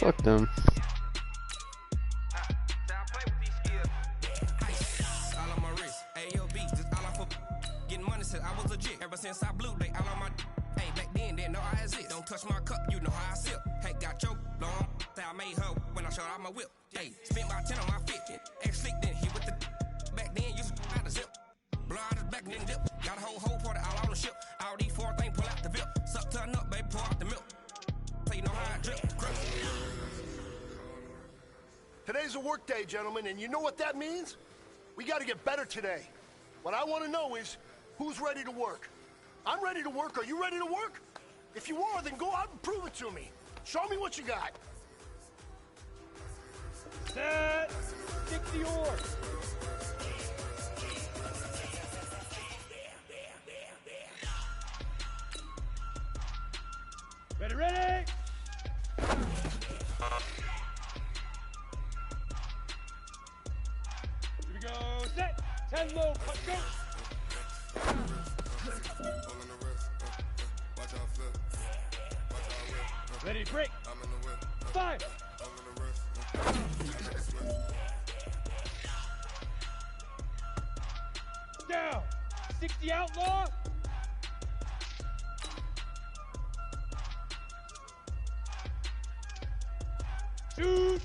Fuck them. I was legit ever since I blew they all on my hey back then didn't know I exist. Don't touch my cup, you know how I sip. Hey, got choked long, say I made her when I showed out my whip. Hey, spent my 10 on my 50. Ex slick then he with the back then used to out the zip. Blow out his back and then dip. Got a whole party all on the ship. All these four things pull out the VIP. Suck turn up, baby, pour out the milk. So you know how I drip. Today's a work day, gentlemen, and you know what that means? We gotta get better today. What I wanna know is, who's ready to work? I'm ready to work. Are you ready to work? If you are, then go out and prove it to me. Show me what you got. Set. Stick the oar. Ready, ready. Here we go. Set. 10 low. Cut, go. Ready, break. 5. Down. 60 outlaw. Shoot.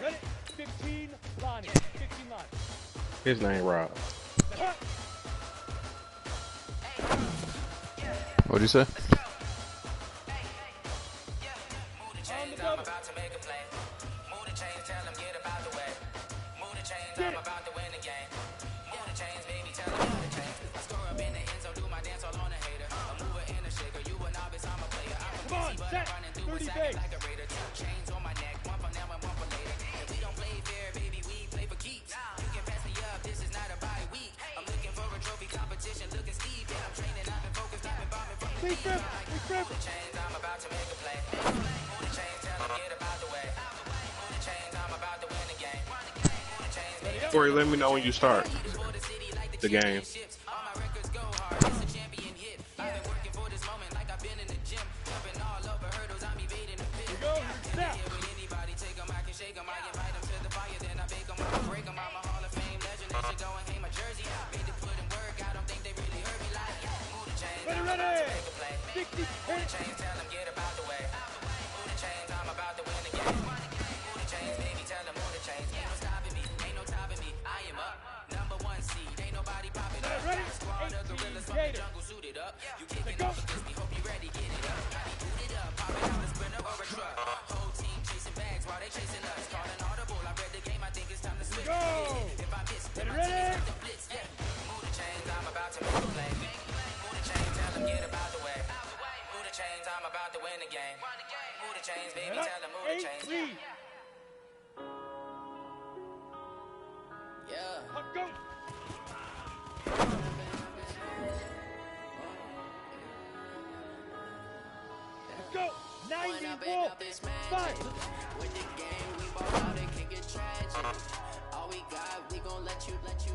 Ready. 15 Lonnie. 15 Lonnie. His name Rob. What'd you say? I'm about to make a play. Move the chains, tell them get about the way. Move the chains, I'm about to win the game. Move the chains, baby, tell them move the chains. I score up in the end zone, do my dance all on a hater. A mover and a shaker, you a novice, I'm a player. I'm from DC, but I'm running through it, acting like a raider. 2 chains on my neck, one for now and one for later. If we don't play fair, baby, we play for keeps. You can pass me up, this is not a bye week. I'm looking for a trophy competition, looking steep. Yeah, I'm training, I've been focused, I've been bombing from the deep. Move the chains, I'm about to make a play. Move the chains, tell them get about the way. Move the chains, I'm about to win the game. Move the chains, baby. Corey, let me know when you start the game. All my records go hard, it's a champion hit. I've been working for this moment like I've been in the gym. Jumping all over hurdles, I'm evading the pit. Here with anybody, take them, I can shake them. I invite them to the fire, then I bake them, I break them. I'm a Hall of Fame legend, they should go and hang my jersey. Made to put in work, I don't think they really heard me like move the chains, I'm about to make a play. Move the chains, tell them get about the way. Move the chains, I'm about to win the game. Move the chains, baby, tell them move the chains. Ain't no stopping me, ain't no topping me. I am up, #1 seed, ain't nobody popping up. Squad of gorillas from the jungle suited up. You kicking off against me, hope you ready, get it up. Got it booted up, popping out a sprinter or a truck. Whole team chasing bags while they chasing us. Calling audible, I read the game, I think it's time to switch. If I miss, then my team is the blitz. Yeah, move the chains, I'm about to make a play. Move the chains, tell them get about the way. Move the chains, I'm about to win the game. Move the chains, baby, tell them move the chains. Yeah. Go. Let's go. 90 5. With the game, we ball out and kick it tragic. All we got, we gon' let you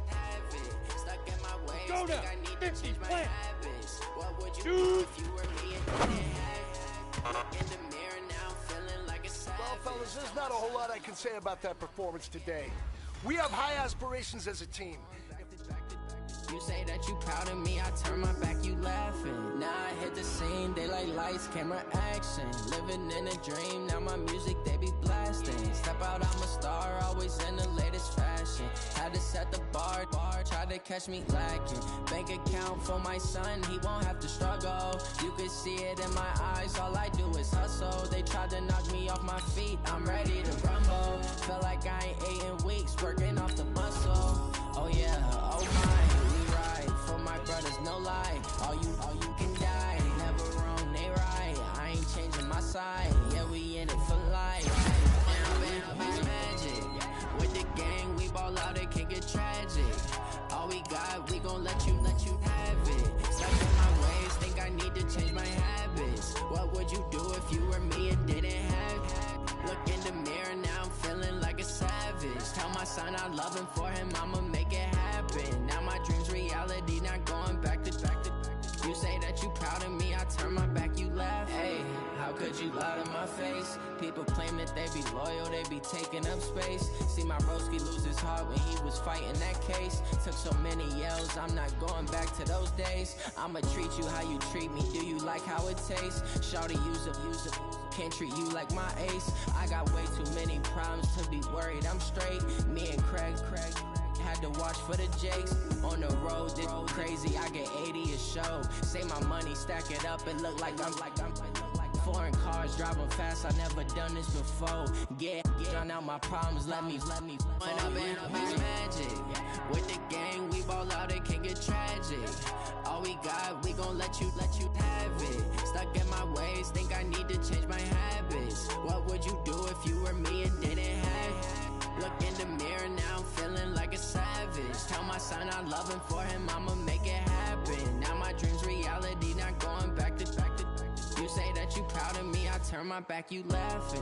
have it. Stuck in my ways, Go think now. I need 50, to change my plant. habits. What would you do if you were me and didn't have it? Look in the mirror now, I'm feeling like a savage. Well, fellas, there's not a whole lot I can say about that performance today. We have high aspirations as a team. You say that you proud of me, I turn my back, you laughing. Now I hit the scene, they like lights, camera, action. Living in a dream, now my music, they be blasting. Step out, I'm a star, always in the latest fashion. Had to set the bar, try to catch me lacking. Bank account for my son, he won't have to struggle. You can see it in my eyes, all I do is hustle. They tried to knock me off my feet, I'm ready to rumble. Feel like I ain't ate in weeks, working off the muscle. Oh yeah, oh my. For my brothers, no lie. All you can die. Never wrong, they right. I ain't changing my side. Yeah, we in it for life. Now, it's magic. With the gang, we ball out, it can get tragic. All we got, we gon' let you have it. Stuck in my ways, think I need to change my habits. What would you do if you were me and didn't have it? Look in the mirror, now I'm feeling like a savage. Tell my son I love him, for him I'ma make it happen. Now my dreams reality, now would you lie to my face? People claim that they be loyal, they be taking up space. See my broski lose his heart when he was fighting that case. Took so many yells, I'm not going back to those days. I'ma treat you how you treat me, do you like how it tastes? Shawty use a, can't treat you like my ace. I got way too many problems to be worried, I'm straight. Me and Craig had to watch for the Jakes. On the road, this crazy, I get 80 a show. Say my money, stack it up, it look like I'm foreign cars, driving fast, I never done this before. Drown out my problems, let me When I've been magic. With the gang, we ball out, it can get tragic. All we got, we gon' let you have it. Stuck in my ways, think I need to change my habits. What would you do if you were me and didn't have it? Look in the mirror now, I'm feeling like a savage. Tell my son I love him, for him I'ma make it happen. Now my dream's reality, not going back to. You say that you proud of me, I turn my back, you laughing.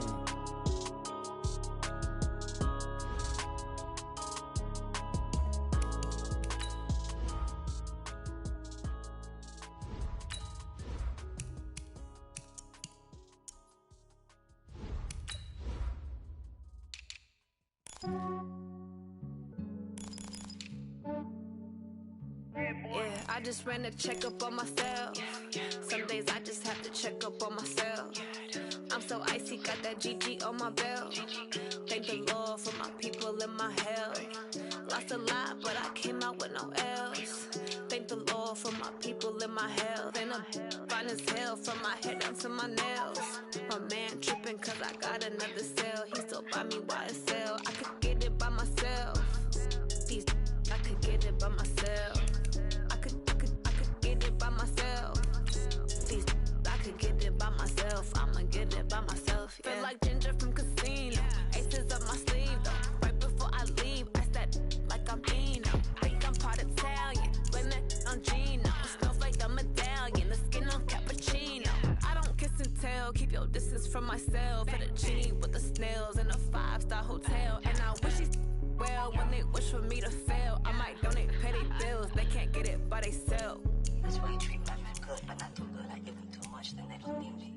Yeah, I just ran a checkup on myself. Some days I just have to check up on myself. I'm so icy, got that GG on my belt. Thank the Lord for my people in my health. Lost a lot, but I came out with no else. Thank the Lord for my people in my health. And I'm fine as hell from my head down to my nails. My man tripping cause I got another cell. He still buy me YSL. I could get it by myself. These I could get it by myself. I could get it by myself. These I could get it by myself. I'ma get it by myself. Yeah. Feel like Ginger from Casino. Aces up my sleeve though. Right before I leave, I said like I'm Dino. Think I'm part Italian. Blame that on Gino. Smells like a medallion. The skin on cappuccino. I don't kiss and tell. Keep your distance from myself. Fettuccine with the snails in a 5-star hotel. And I wish he's well when they wish for me to fail. I might donate petty bills. They can't get it by they sell. That's why you treat my men good, but not too good. I give them too much, then they don't need me.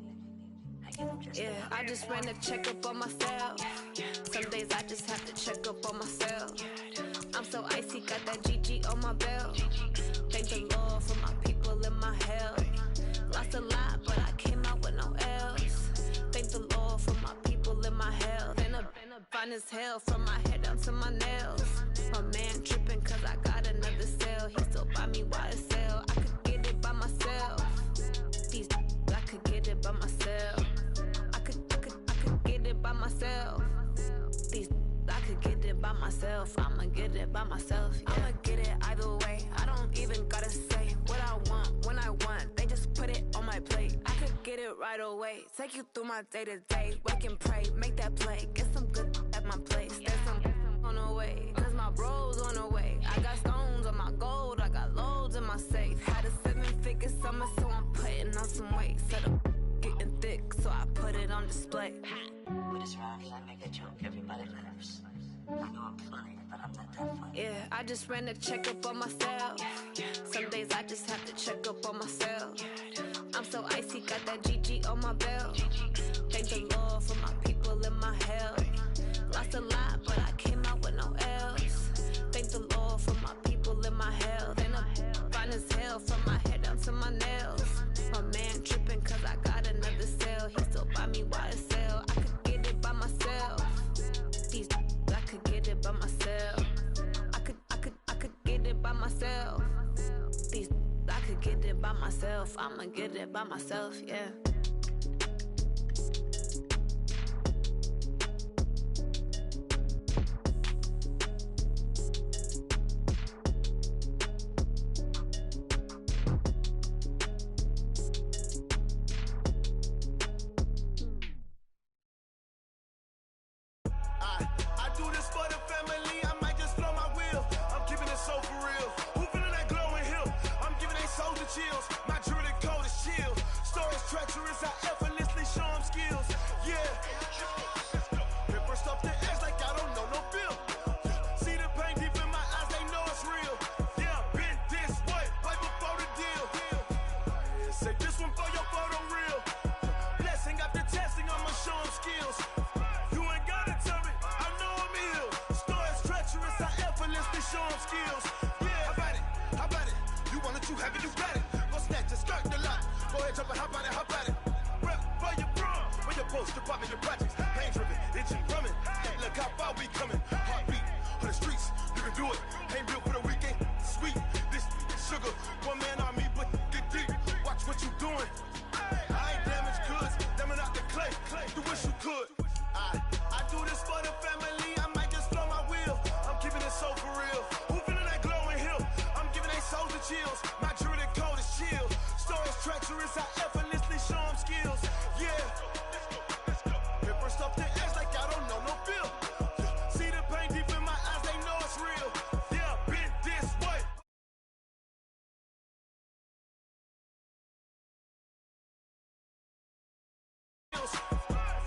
I give them just yeah, I just ran a checkup on myself. Some days I just have to check up on myself. I'm so icy, got that GG on my belt. Thank the Lord for my people in my health. Lost a lot, but I came out with no else. Thank the Lord for my people in my health. And I'm fine as hell from my head down to my nails. My man tripping cause I got another cell. He still buy me YSL. I could get it by myself. These I could get it by myself. I could get it by myself. These I could get it by myself. I'ma get it by myself. Yeah. I'ma get it either way. I don't even gotta say what I want when I want. They just put it on my plate. I could get it right away. Take you through my day to day. Wake and pray, make that play. Get some good at my place. There's some on the way. Cause my bro's on the way. I got stones on my gold. I got loads in my safe. Had a 7-figure summer, so I'm putting on some weight. Set up getting thick, so I put it on display. with this round, I make a joke, everybody laughs. I know I'm funny, but I'm not that funny. Yeah, I just ran a checkup on myself. Some days I just have to check up on myself. I'm so icy, got that GG on my belt. Thank the Lord for my people in my health. Lost a lot, but I came out with no else. Thank the Lord for my people in my health. And I'm fine as hell from my head down to my nails. My man tripping cause I got another cell. He still buy me YSL. I could get it by myself. These I could get it by myself. I could get it by myself. These I could get it by myself. I'ma get it by myself, yeah. Chills, my jewelry coat is chill. Storage treachery effortlessly show them skills. Yeah, how about it? How about it? You want it, you have it, you got it. Go snatch it, skirt the lot. Go ahead, jump it, hop on it, hop on it. Rep for your bro, for your post, your pop, your projects. Pain driven, itchy, drumming. Look how far we coming. Heartbeat on the streets, you can do it. Ain't built for the weekend. Sweet, this sugar, one man army, but get deep. Watch what you doing. I ain't damaged goods, damn it out the clay. You wish you could. I do this for the family. I might just blow my wheel. I'm keeping it so for real. Who feeling that glowing hill? I'm giving they souls the chills. My jewelry code is chill. Stories treacherous, I effortlessly show them skills. Yeah. Paper stuff the edge like I don't know no feel. See the pain deep in my eyes, they know it's real. Yeah, been this way.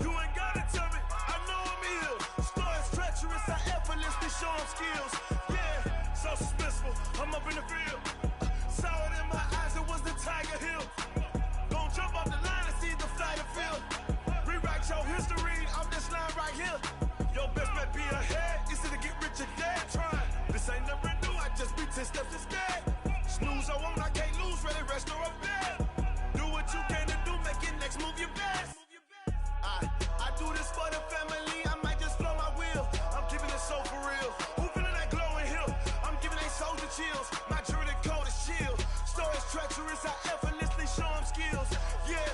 You ain't gotta tell me, I know I'm ill. Stories treacherous, I effortlessly show them skills. Yeah, so suspenseful, I'm up in the field. Saw it in my eyes, it was the Tiger Hill. Gon' jump off the line and see the flight of field. Rewrite your history off this line right here. Your best bet be ahead, easy to get rich or dead trying. This ain't never new, I just be 10 steps instead. Snooze I won't, I can't lose, ready, rest or up bed. Do what you can to do, make your next move your best. I do this for the family, I might just blow my wheel. I'm keeping it so for real. Who feeling that glowing hill? I'm giving they souls the chills. My jewelry code is chill. Stories treacherous, I effortlessly show them skills. Yeah.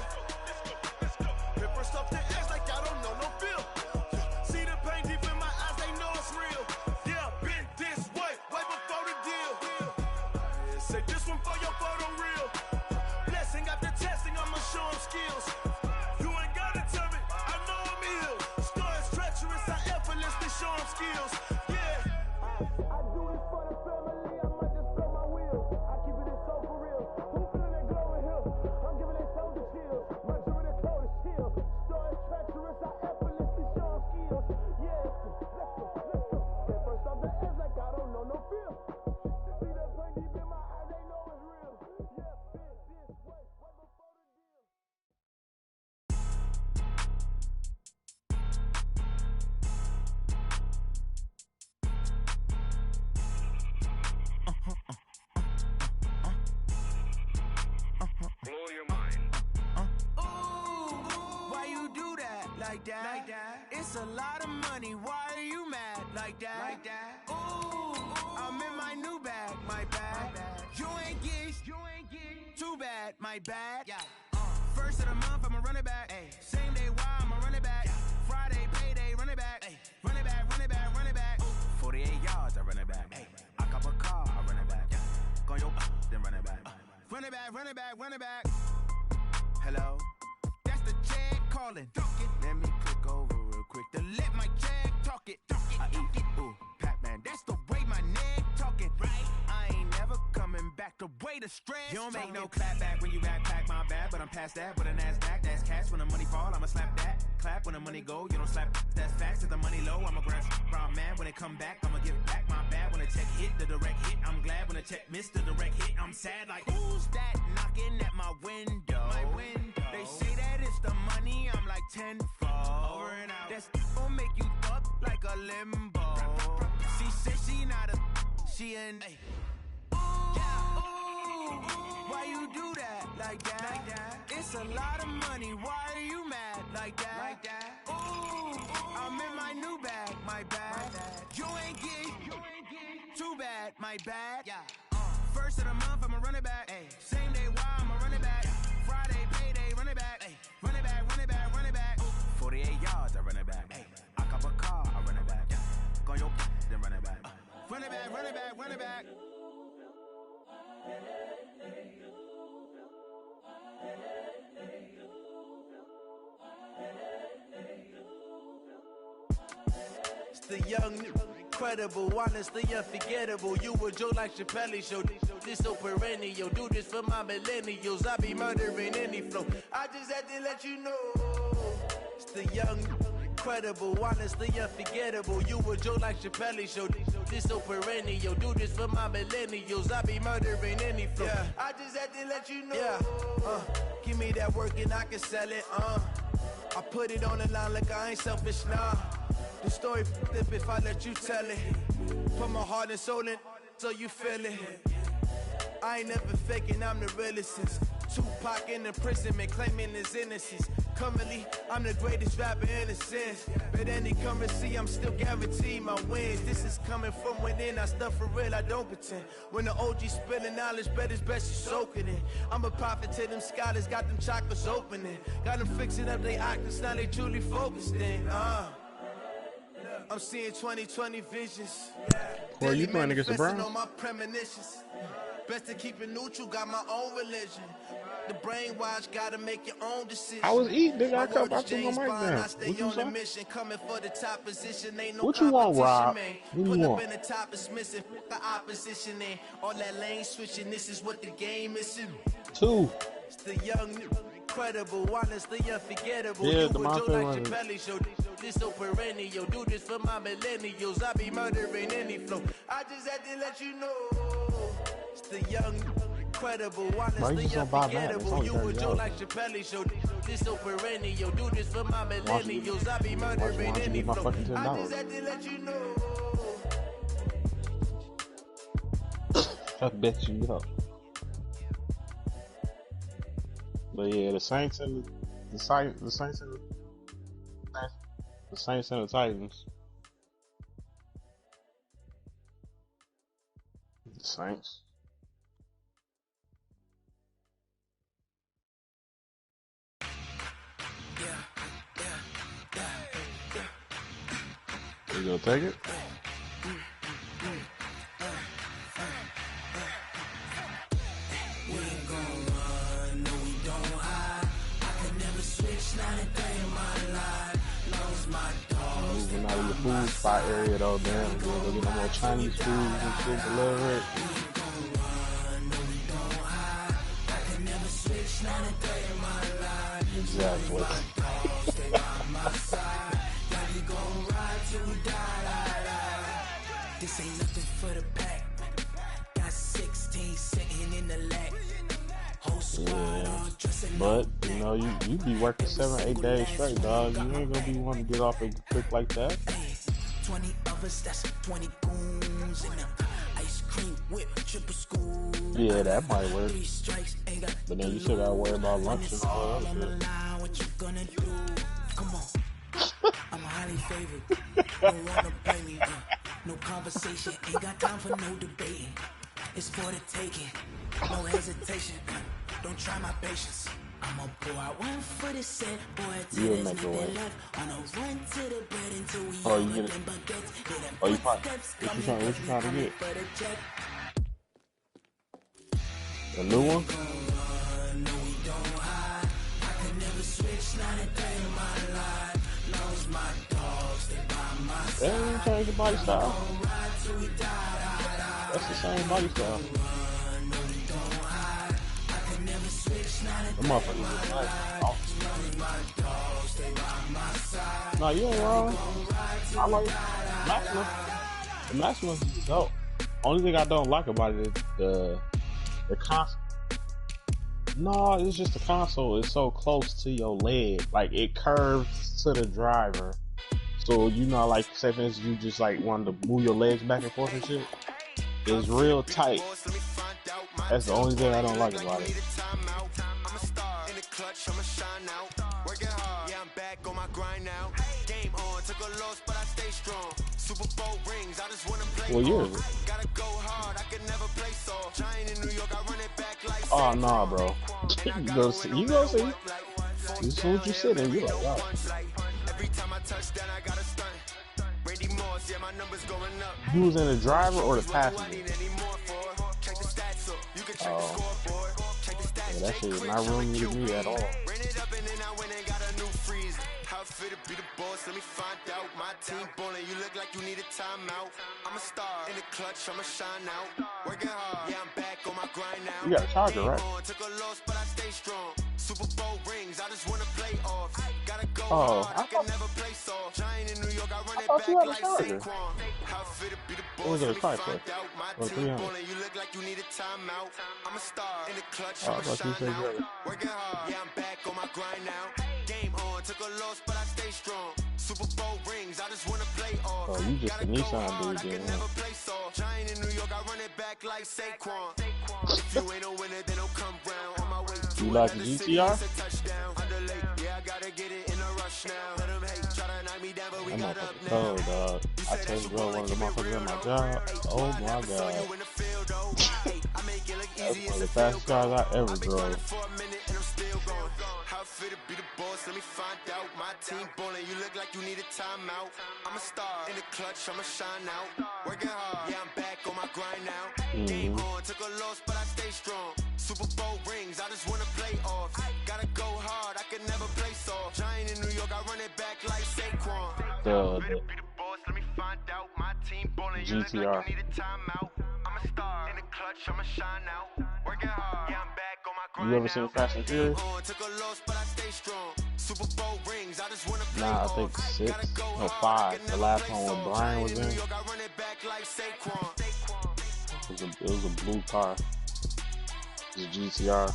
Paper stuff the edge like I don't know no feel. See the pain deep in my eyes, they know it's real. Yeah, been this way before the deal. Say this one for your photo reel. Blessing after testing, I'ma show them skills. You ain't gotta tell me, I know I'm ill. Stories treacherous, I effortlessly show them skills. Yeah. I do this for the family, I might just blow my wheel. I keep it so for real. Who feeling that glowing hill? I'm giving they souls the chills. My jewelry code is chill. Stories treacherous, I effortlessly show them skills. Yeah. Let's go. Get first off the edge like I don't know no feel. See the pain deep in my eyes, they know it's real. Yeah, been this way before the deal. Blow your mind. Why you do that? Like that? It's a lot of money. Why are you mad? Like that? Ooh, I'm in my new bag. My bad. You ain't get. Too bad. My bad. Yeah. First of the month, I'ma run it back. Ay. Same day, why I'ma run it back. Friday, payday, run it back. Ay. Run it back, run it back, run it back. 48 yards, I run it back. Ay. I cop a car, I run it back. Go your then run it back. Run it back, run it back, run it back. Hello? That's the check calling. Let me click over real quick to let my check talk it. I eat it, ooh, Pac-Man. That's the way my neck talking. Right? I ain't never coming back the way the stress. You don't make no clap back when you backpack my bad, but I'm past that with a NASDAQ. That's cash when the money fall, I'ma slap that. Clap when the money go, you don't slap. That's facts. If the money low, I'ma grab brown man. When it come back, I'ma give back my bad. When the check hit, the direct hit. I'm glad when the check missed the direct hit. I'm sad like, who's that knocking at my window? My window. They say that it's the money, I'm like tenfold. Over and out. That's gon' make you up like a limbo. She said she not a, she an. Why you do that? Like that? It's a lot of money. Why are you mad? Like that? Ooh, I'm in my new bag. My bad. You ain't get. Too bad. My bad. Yeah. First of the month, I'ma run it back. Ay. Same day, why I'ma run it back. Friday, payday, run it back. Ay. Run it back, run it back, run it back. 48 yards, I run it back. Ay. I cop a car, I run it back. Go your then run it back. Run it back, run it back, run it back. It's the young, incredible, honestly unforgettable. You a joke like Chappelle Show. This so perennial. Do this for my millennials. I be murdering any flow. I just had to let you know. It's the young, incredible, honestly unforgettable. You a joke like Chappelle Show. This so perennial. Do this for my millennials. I be murdering any flow. Yeah. I just had to let you know. Yeah. Give me that work and I can sell it. I put it on the line like I ain't selfish, nah. The story flip if I let you tell it. Put my heart and soul in so you feel it. I ain't never faking, I'm the realest since Tupac in the prison, man, claiming his innocence. Currently, I'm the greatest rapper in a sense. But any currency, I'm still guaranteed my wins. This is coming from within, I stuff for real, I don't pretend. When the OG spilling knowledge, bet it's best you soak it in. I'm a prophet to them scholars, got them chakras opening. Got them fixing up their octaves, now they truly focused in. I'm seeing 2020 visions. Where you playing against the Browns? On my premonitions. Best to keep it neutral, got my own religion. The brainwash, gotta make your own decision. I was eating, nigga. I threw my mic down. What you say? Mission, coming for the top position. Ain't no What you want, Rob? man. What Put you up want? in the top is missing. The opposition in. All that lane switching, this is what the game is. 2. It's the young, incredible, honest, the unforgettable. Yeah, You the would Monte do like running. Chappelle show. This so perennial. Do this for my millennials. I be murdering any flow. I just had to let you know. It's the young, incredible, honest, Why you the just don't buy that? It's unforgettable. only You would do $30. like Chappelle show. This so perennial. Do this for my millennials. I be Why murdering don't you any give my flow. fucking I $10? just had to let you know. I bet you up. But yeah, the Saints and the Saints and the Titans. The Saints. You gonna take it? Moving out of your food spot area though, damn. You gonna get no more Chinese food and shit delivered. Exactly. This ain't nothing for the pack. Got 16 sitting in the lap. Whole squad all dressing But you know, you be working 7-8 days straight, dog. You ain't gonna be wanting to get off it quick like that. 20 of us, that's 20 goons in the ice cream whip, triple school. Yeah, that might work. 3 strikes, ain't got But then you still gotta worry about lunch and all that on the other shit. line, what you gonna do? Come on, I'm highly favored. Don't wanna play me, no conversation, ain't got time for no debating. It's for the taking, no hesitation. Don't try my patience. I'ma pour out one for the set, boy, till You'll there's make it nothing work. left. On a run to the bread until we Oh, all you with get it. them baguettes. Hear them Oh, you probably- footsteps what you coming, trying to coming get? for the check. The new one? They ain't change the body style. That's the same body style. The motherfuckers is nice. No, you ain't wrong. I like Maxima. The Maxima is dope. Only thing I don't like about it is the console. No, it's just the console is so close to your leg. Like, it curves to the driver. So, you know, like, say for instance, you just, like, want to move your legs back and forth and shit. It's real tight. That's the only thing I don't like about it. What year is it? Oh, nah, bro. You go see. You see what you sit in, you like, wow. You was in the driver or the passenger? Oh. Yeah, that shit is not roomy to me at all. Fit to be the boss, let me find out. My team ballin', you look like you need a timeout. I'm a star in the clutch, I'ma shine out. Working hard, yeah, I'm back on my grind now. You got a charger, right? Took a loss, but I stay strong. Super Bowl rings, I just wanna play off. Gotta go Oh, hard, I can never play soft. Giant in New York, I run it thought back you had a like charger. Saquon. How fit to be the boss, What was it, a let me price find for? out. My Or team 300? ballin', you look like like you need a timeout. I'm a star in the clutch, Oh, I I'm a thought you shine said out. Drake. Working hard, yeah, I'm back on my grind now. Game on, took a loss, but I stay strong. Super Bowl rings, I just wanna play off. Oh, you just a Gotta go Nissan hard, I dude, can then, never huh? play soft. Giant in New York, I run it back like Saquon. If you ain't a winner, then don't come round. On my way to You like the another city, GTR? it's a touchdown. Underlay, yeah, I gotta get it in a rush now. Let them hate, try to knock me down, but we That got up motherfucker now. cold, dog. I told you, bro, one of the motherfuckers at my job. Oh my god. That's one of the fastest cars I ever drove. How fit to be the boss, let me find out. My team ballin', you look like you need a timeout. I'm a star in the clutch, I'ma shine out. Working hard, yeah, I'm back on my grind now. Game on, took a loss, but I stay strong. Super Bowl rings, I just wanna play off. Gotta go hard, I can never play soft. Giant in New York, I run it back like Saquon. The Let me find out. My team ballin', you look GTR. like you need a timeout. I'm a star in the clutch, I'ma shine out. Working hard, yeah, I'm back on my grind. You ever seen Fast and Furious? Took a loss, but I stay strong. Super Bowl rings, I just wanna play Nah, I think 6 or 5. The last one where Brian was in. It was a blue car. It was a GTR.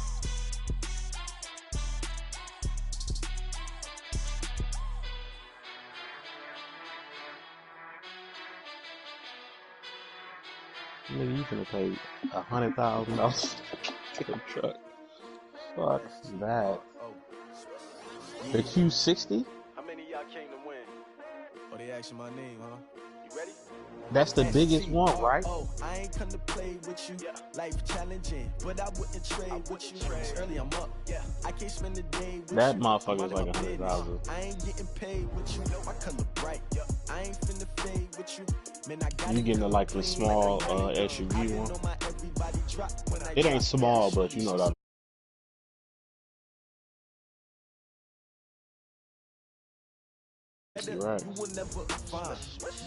Nigga, you finna pay $100,000 to the truck. Fuck that. The Q60? How many of y'all came to win? Oh, they asking my name, huh? You ready? That's the biggest one, right? Oh, I ain't come to play with you. Life challenging, but I wouldn't trade with you. It's early, I'm up. I can't spend the day with That you. motherfucker is like $100,000. I ain't getting paid with you. My color bright. I ain't finna fade with you. Man, I got You getting the, like the small SUV one? It ain't small, but you know that. You're right. You will never find.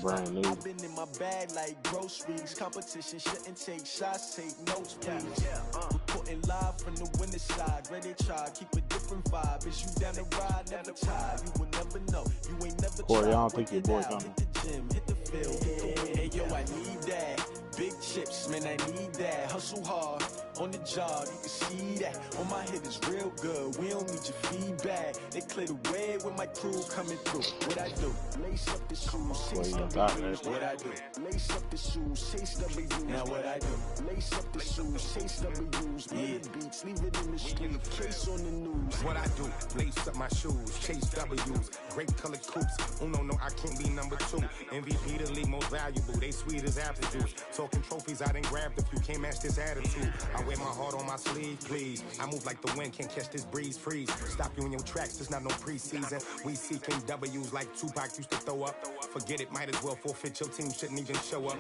Brand new. I've been in my bag like groceries. Competition shouldn't take shots, take notes, please. Reporting live from the winning side. Ready to try, keep a different vibe. Is you down the ride, never tired. You will never know. You ain't never Corey, I tried. don't think your boy coming. Hit the gym, hit the field, hit the win. Hey yo, I need that. Big chips, man, I need that. Hustle hard on the job, you can see that. On my hit is real good. We don't need your feedback. They clear the way with my crew coming through. What I do? Lace up the shoes, chase the W's. What I do? Lace up the shoes, chase W's. Now what I do? Lace up the shoes, chase W's. Mid beats, leave it in the street. Case on the news. What I do? Lace up my shoes, chase W's. Great colored coops. Oh no, I can't be number 2. MVP the league most valuable. They sweet as apple juice. Talking trophies, I done grabbed a few. Can't match this attitude. I wear my heart on my sleeve, please. I move like the wind, can't catch this breeze. Freeze. Stop you in your tracks. There's not no preseason. We seeking W's like Tupac used to throw up. Forget it, might as well forfeit. Your team shouldn't even show up.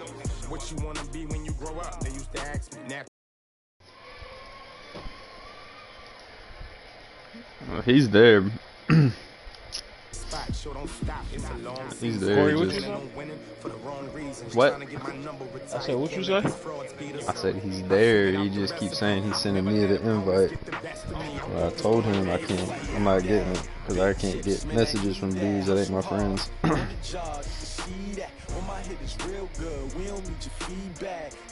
What you wanna be when you grow up? They used to ask me. Now He's there. He's there. Corey, what you say? What? I said, what you say? I said he's there. He just keeps saying he's sending me the invite. Well, I told him I'm not getting it because I can't get messages from dudes that ain't my friends.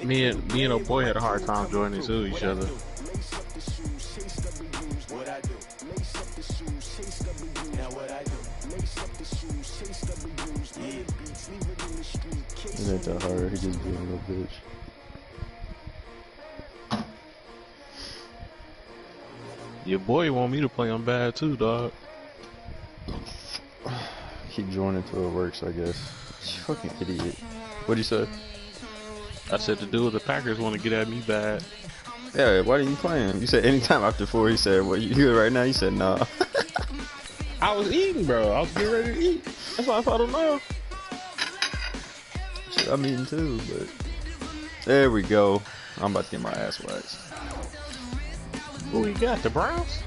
Me and old boy had a hard time joining to each other. It ain't that hard. He just being a little bitch. Your boy want me to play him bad too, dog. Keep joining till it works, I guess. Fucking idiot. What'd you say? I said the dude with the Packers want to get at me bad. Yeah, why didn't you play him? You said anytime after 4. He said, "What you good right now?" You said, "Nah." I was eating, bro. I was getting ready to eat. That's why I thought him now. Shit, I'm eating too, but there we go. I'm about to get my ass waxed. Who you got? The Browns?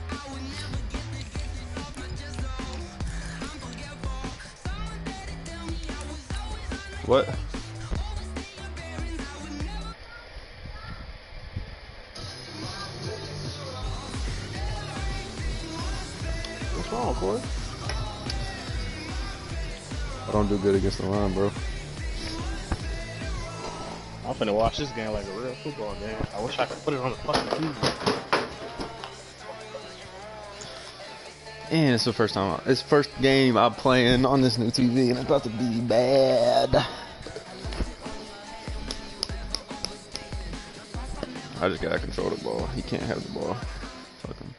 What? What's wrong, Corey? I don't do good against the run, bro. I I'm finna watch this game like a real football game. I wish I could put it on the fucking TV. And it's the first time, it's the first game I'm playing on this new TV, and it's about to be bad. I just gotta control the ball. He can't have the ball. Fuck him.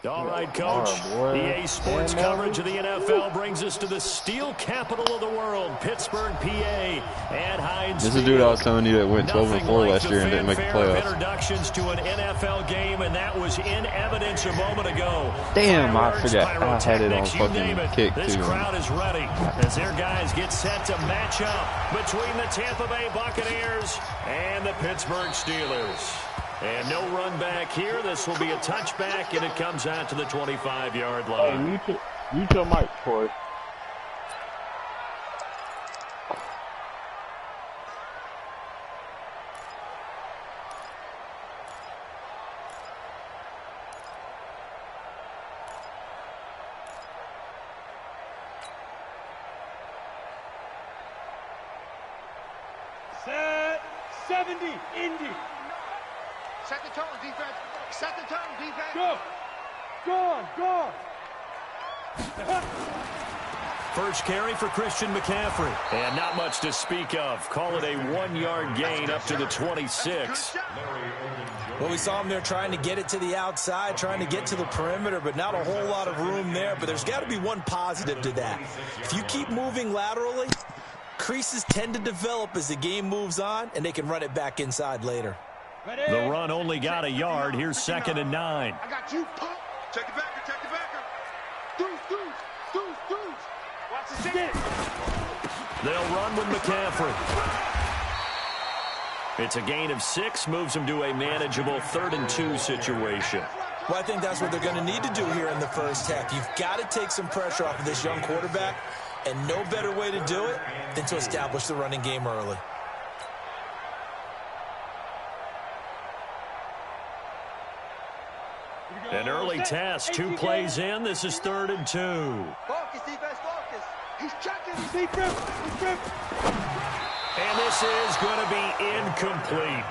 All right, Coach. EA Sports coverage of the NFL brings us to the steel capital of the world, Pittsburgh, PA, at Heinz. This is a dude I was telling you that went 12-4 last year and didn't make the playoffs. Introductions to an NFL game, and that was in evidence a moment ago. Damn, I forgot. I had it on fucking kick, This too. crowd is ready as their guys get set to match up between the Tampa Bay Buccaneers and the Pittsburgh Steelers. And no run back here. This will be a touchback, and it comes out to the 25-yard line. Hey, mute your mic, Corey. Set 70, Indy. Set the tone, defense. Set the tone, defense. Go. Go. First carry for Christian McCaffrey. And not much to speak of. Call it a 1-yard gain up to the 26. Well, we saw him there trying to get it to the outside, trying to get to the perimeter, but not a whole lot of room there. But there's got to be one positive to that. If you keep moving laterally, creases tend to develop as the game moves on, and they can run it back inside later. The run only got a yard. Here's 2nd and 9. I got you. Check the backer, check the backer. Deuce. Watch the stick. They'll run with McCaffrey. It's a gain of 6, moves them to a manageable 3rd and 2 situation. Well, I think that's what they're going to need to do here in the first half. You've got to take some pressure off of this young quarterback, and no better way to do it than to establish the running game early. An early test, 2 plays in. This is 3rd and 2. Focus, defense, focus. He's checking. He's tripping. And this is going to be incomplete.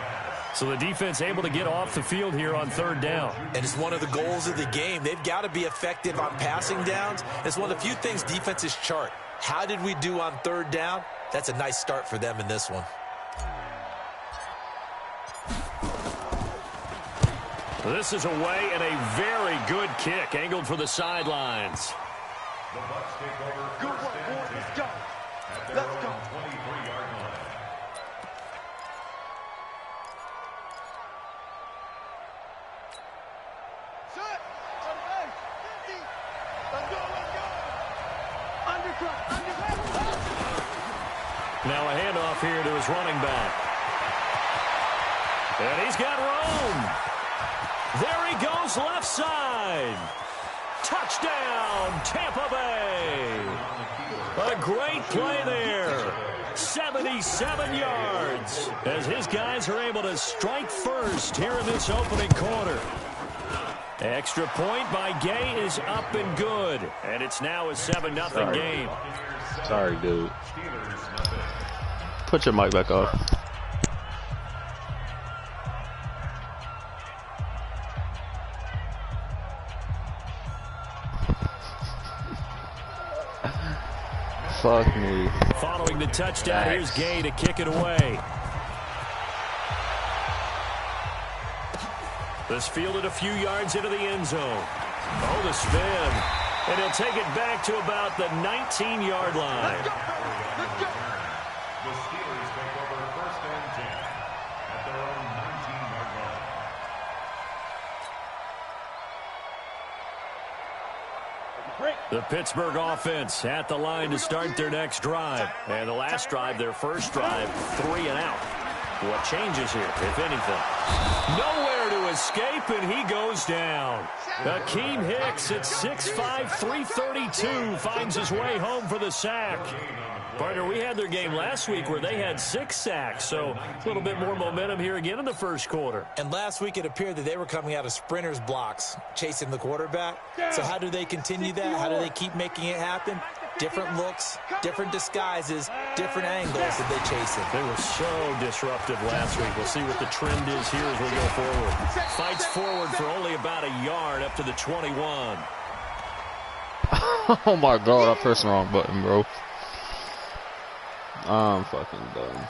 So the defense able to get off the field here on 3rd down. And it's one of the goals of the game. They've got to be effective on passing downs. It's one of the few things defenses chart. How did we do on 3rd down? That's a nice start for them in this one. This is away and a very good kick angled for the sidelines. Good work, boys. Let's go. Let's go. Set. Let's go. Undercut. Now a handoff here to his running back. And he's got room. There he goes, left side. Touchdown, Tampa Bay. A great play there. 77 yards as his guys are able to strike first here in this opening quarter. Extra point by Gay is up and good. And it's now a 7-0 game. Sorry, dude. Put your mic back off. Fuck me. Following the touchdown, here's Gay to kick it away. This fielded a few yards into the end zone. Oh, the spin. And he'll take it back to about the 19-yard line. Let's go. The Steelers take over 1st and 10 at their own 19-yard line. The Pittsburgh offense at the line to start their next drive. And the last drive, their first drive, 3 and out. What changes here, if anything? Nowhere to escape, and he goes down. Akeem Hicks at 6'5", 332 finds his way home for the sack. Partner, we had their game last week where they had 6 sacks, so a little bit more momentum here again in the first quarter. And last week it appeared that they were coming out of sprinters blocks, chasing the quarterback. So how do they continue that? How do they keep making it happen? different looks, different disguises, different angles that they chase it. They were so disruptive last week. We'll see what the trend is here as we go forward. Fights forward for only about a yard up to the 21. Oh my god, I pressed the wrong button, bro. I'm fucking done.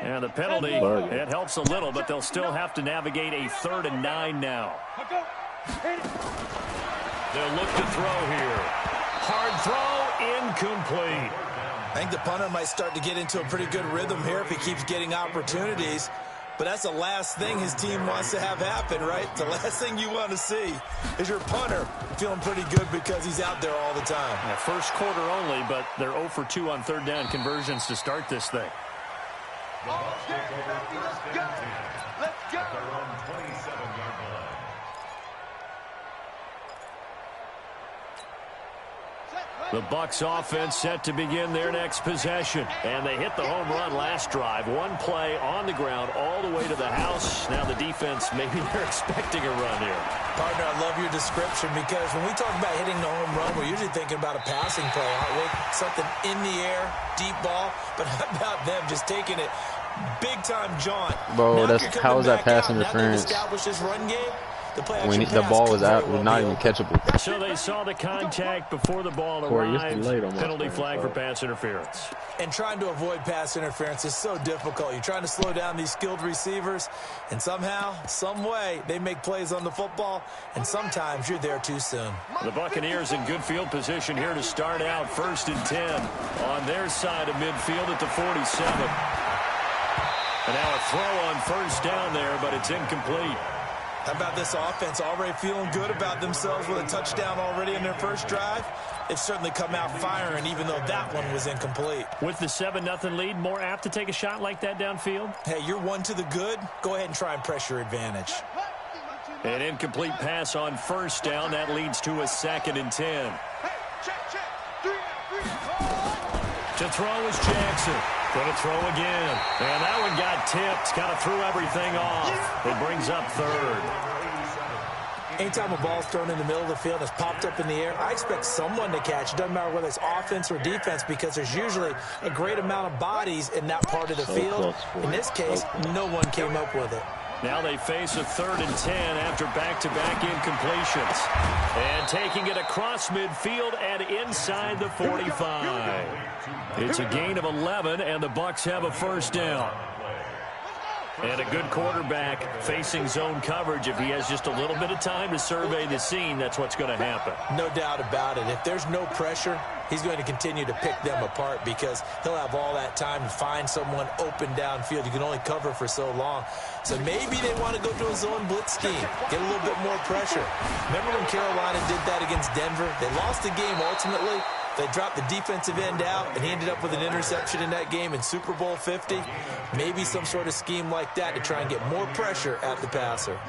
And the penalty, it helps a little, but they'll still have to navigate a 3rd and 9 now. They'll look to throw here. Hard throw, incomplete. I think the punter might start to get into a pretty good rhythm here if he keeps getting opportunities. But that's the last thing his team wants to have happen, right? The last thing you want to see is your punter feeling pretty good because he's out there all the time. Yeah, first quarter only, but they're 0 for 2 on 3rd down conversions to start this thing. Let's go. The Bucs offense set to begin their next possession. And they hit the home run last drive. One play on the ground all the way to the house. Now the defense, maybe they're expecting a run here. Partner, I love your description because when we talk about hitting the home run, we're usually thinking about a passing play, aren't we? Something in the air, deep ball. But how about them just taking it big-time jaunt? Bro, how is that pass interference? Establish this run game. The ball was out, was not even catchable. So they saw the contact before the ball arrived. Penalty flag for pass interference. And trying to avoid pass interference is so difficult. You're trying to slow down these skilled receivers, and somehow, some way, they make plays on the football, and sometimes you're there too soon. The Buccaneers in good field position here to start out 1st and 10 on their side of midfield at the 47. And now a throw on 1st down there, but it's incomplete. How about this offense already feeling good about themselves with a touchdown already in their first drive? They've certainly come out firing, even though that one was incomplete. With the 7-0 lead, more apt to take a shot like that downfield? Hey, you're 1 to the good. Go ahead and try and press your advantage. An incomplete pass on 1st down. That leads to a 2nd and 10. To throw is Jackson. Going to throw again. And that one got tipped. Kind of threw everything off. It brings up 3rd. Anytime a ball's thrown in the middle of the field and it's popped up in the air, I expect someone to catch. It doesn't matter whether it's offense or defense because there's usually a great amount of bodies in that part of the field. In this case, no one came up with it. Now they face a 3rd and 10 after back-to-back incompletions. And taking it across midfield and inside the 45. It's a gain of 11, and the Bucs have a 1st down. And a good quarterback facing zone coverage. If he has just a little bit of time to survey the scene, that's what's going to happen. No doubt about it. If there's no pressure, he's going to continue to pick them apart because he'll have all that time to find someone open downfield. You can only cover for so long. So maybe they want to go to a zone blitz scheme, get a little bit more pressure. Remember when Carolina did that against Denver? They lost the game ultimately. They dropped the defensive end out, and he ended up with an interception in that game in Super Bowl 50. Maybe some sort of scheme like that to try and get more pressure at the passer.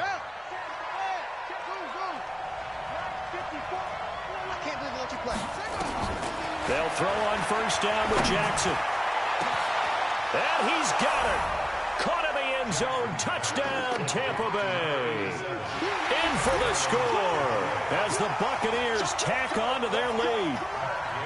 They'll throw on 1st down with Jackson. And he's got it. Caught in the end zone. Touchdown, Tampa Bay. In for the score as the Buccaneers tack on to their lead.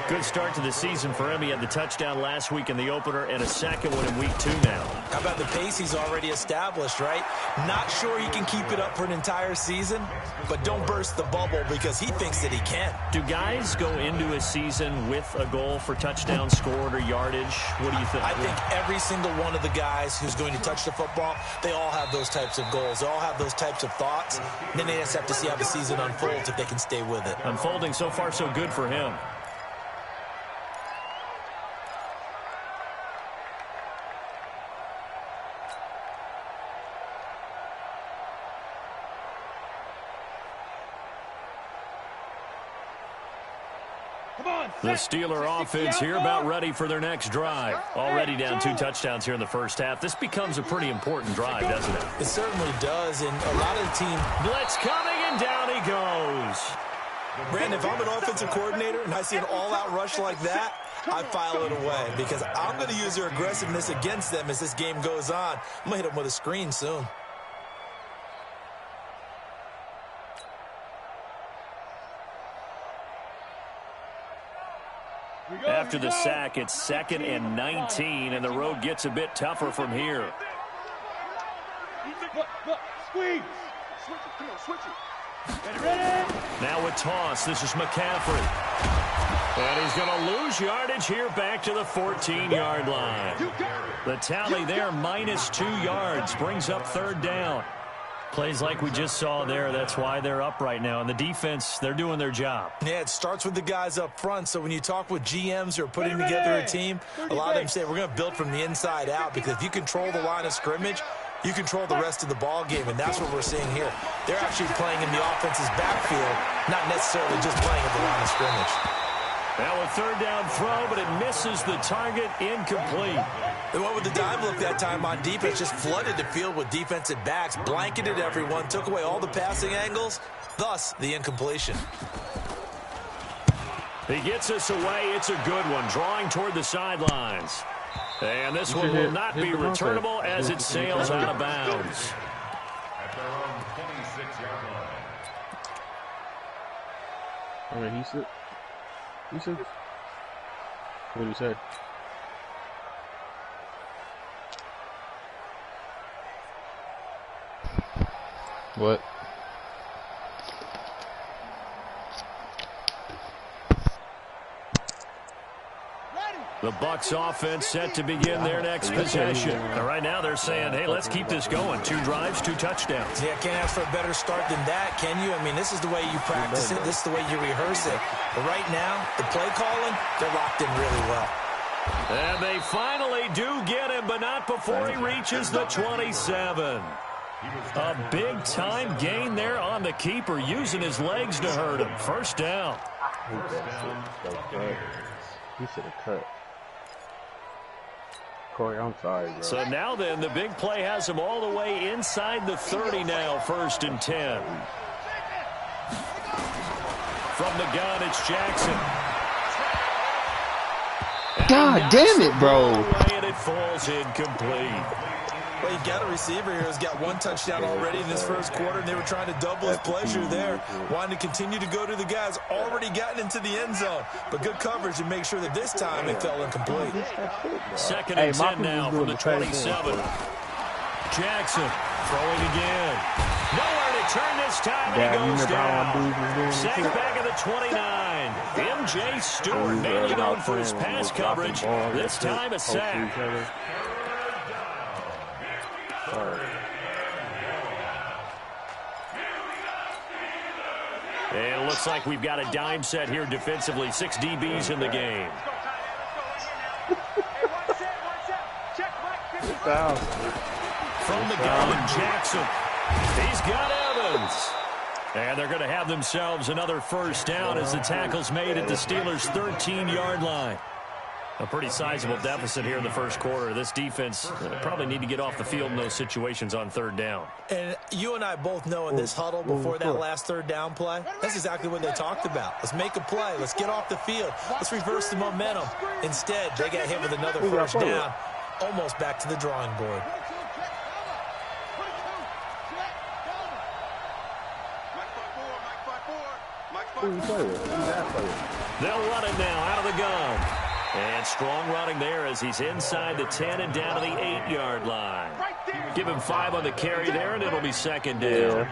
Good start to the season for him. He had the touchdown last week in the opener and a 2nd one in week 2 now. How about the pace he's already established, right? Not sure he can keep it up for an entire season, but don't burst the bubble because he thinks that he can. Do guys go into a season with a goal for touchdowns scored or yardage? What do you think? I think every single one of the guys who's going to touch the football, they all have those types of goals. They all have those types of thoughts. And then they just have to see how the season unfolds if they can stay with it. Unfolding so far so good for him. The Steeler offense here about ready for their next drive. Already down 2 touchdowns here in the first half. This becomes a pretty important drive, doesn't it? It certainly does, and a lot of the team... Blitz coming, and down he goes. Brandon, if I'm an offensive coordinator and I see an all-out rush like that, I file it away because I'm going to use their aggressiveness against them as this game goes on. I'm going to hit them with a screen soon. After the sack, it's 2nd and 19, and the road gets a bit tougher from here. Squeeze. Switch it. Come on, switch it. Ready? Now a toss. This is McCaffrey. And he's going to lose yardage here back to the 14-yard line. The tally there, -2 yards, brings up 3rd down. Plays like we just saw there. That's why they're up right now. And the defense, they're doing their job. Yeah, it starts with the guys up front. So when you talk with GMs who are putting together a team, a lot of them say we're going to build from the inside out because if you control the line of scrimmage, you control the rest of the ball game, and that's what we're seeing here. They're actually playing in the offense's backfield, not necessarily just playing at the line of scrimmage. Now a 3rd down throw, but it misses the target, incomplete. They went with the dime look that time on defense, just flooded the field with defensive backs, blanketed everyone, took away all the passing angles, thus the incompletion. He gets us away. It's a good one, drawing toward the sidelines. And this one will not be returnable as it sails out of bounds. I mean, he said, what did he say? What? The Bucs offense set to begin their next possession. And right now they're saying, hey, let's keep this going. 2 drives, 2 touchdowns. Yeah, can't ask for a better start than that, can you? I mean, this is the way you practice it. This is the way you rehearse it. But right now, the play calling, they're locked in really well. And they finally do get him, but not before he reaches the 27. A big-time gain there on the keeper, using his legs to hurt him. 1st down. He should have cut. Corey, I'm sorry, bro. So now then, the big play has him all the way inside the 30 now, 1st and 10. From the gun, it's Jackson. God damn it, bro. And it falls incomplete. Well, you got a receiver here who's got 1 touchdown already in this 1st quarter, and they were trying to double his pleasure there, wanting to continue to go to the guys already gotten into the end zone. But good coverage to make sure that this time it fell incomplete. 2nd and 10 now from the 27. Jackson throwing again. Nowhere to turn this time, and he goes down. Sacked back at the 29. M.J. Stewart, mainly known for his pass coverage. This time a sack. And it looks like we've got a dime set here defensively. 6 DBs in the game. From the gun, Jackson. He's got Evans. And they're going to have themselves another 1st down as the tackle's made at the Steelers' 13-yard line. A pretty sizable deficit here in the 1st quarter. This defense probably need to get off the field in those situations on 3rd down. And you and I both know in this huddle before that last 3rd down play, that's exactly what they talked about. Let's make a play. Let's get off the field. Let's reverse the momentum. Instead, they got hit with another 1st down, almost back to the drawing board. They'll run it now out of the gun. And strong running there as he's inside the 10 and down to the 8-yard line. Give him 5 on the carry there, and it'll be 2nd down.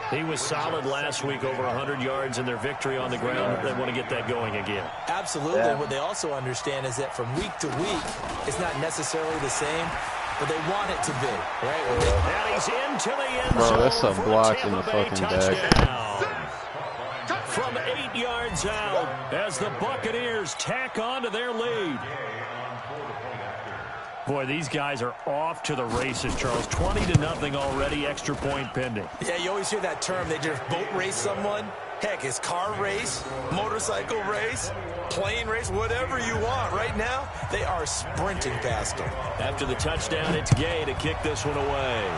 He was solid last week, over 100 yards in their victory on the ground. They want to get that going again. Absolutely. What they also understand is that from week to week, it's not necessarily the same, but they want it to be. Right? And he's into the end zone. Bro, that's a block in the fucking back. From 8 yards out as the Buccaneers tack on to their lead. Boy, these guys are off to the races, Charles. 20-0 already, extra point pending. Yeah, you always hear that term. They just boat race someone. Heck, it's car race, motorcycle race, plane race, whatever you want. Right now, they are sprinting past them. After the touchdown, it's Gay to kick this one away.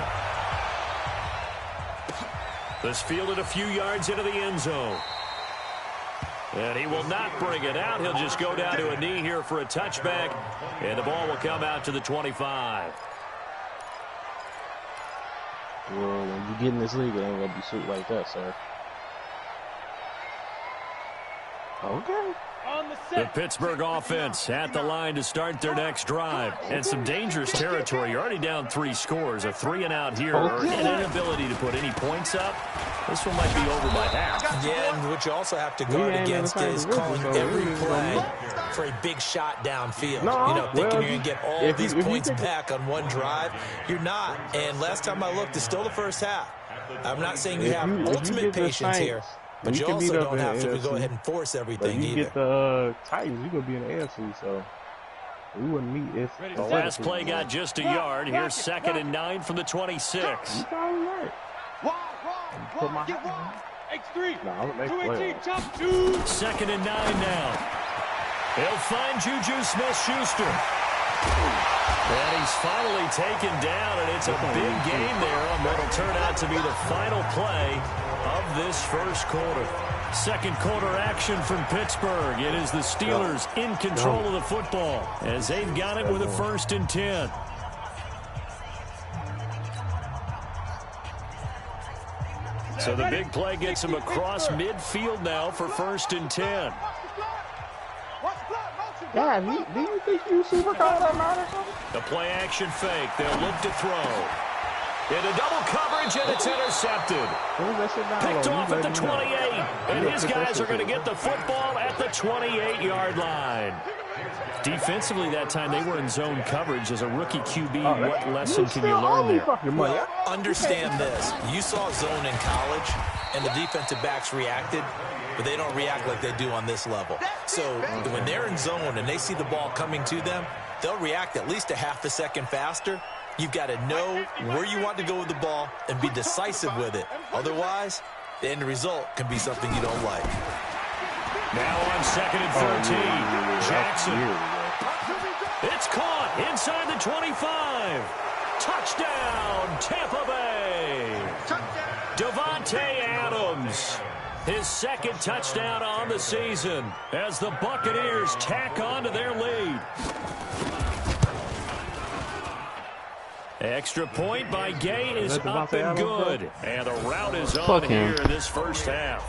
This fielded a few yards into the end zone. And he will not bring it out. He'll just go down to a knee here for a touchback. And the ball will come out to the 25. Well, when you get in this league, it ain't gonna be sweet like that, sir. Okay. The Pittsburgh offense at the line to start their next drive. And some dangerous territory. You're already down 3 scores. A 3-and-out here, or an inability to put any points up. This one might be over by half. Yeah, and what you also have to guard against is calling every play for a big shot downfield. Thinking you're going to get all these points back on one drive. You're not. And last time I looked, it's still the first half. I'm not saying you have ultimate patience here. But you also don't have to go ahead and force everything either. You get the Titans, you're going to be in the AFC, so we wouldn't meet if the last play got just a yard. Here's 2nd and 9 from the 26. You probably right. Put my X3. No, I'm going to make 2nd and 9 now. He'll find Juju Smith-Schuster. And he's finally taken down, and it's a big game there on what will turn out to be the final play of this first quarter. Second quarter action from Pittsburgh. It is the Steelers in control of the football as they've got it with a 1st and 10. So the big play gets him across midfield now for 1st and 10. Yeah, do you think you super call that matter? The play action fake. They'll look to throw. Into double coverage, and it's intercepted. Picked off at the 28. And his guys are going to get the football at the 28-yard line. Defensively that time, they were in zone coverage. As a rookie QB, what lesson can you learn there? Well, understand this. You saw zone in college, and the defensive backs reacted, but they don't react like they do on this level. So when they're in zone and they see the ball coming to them, they'll react at least a half a second faster. You've got to know where you want to go with the ball and be decisive with it. Otherwise, the end result can be something you don't like. Now on 2nd and 13, Jackson. It's caught inside the 25. Touchdown, Tampa Bay. Davante Adams. His 2nd touchdown on the season as the Buccaneers tack on to their lead. Extra point by Gay is up and good. And the route is on here in this first half.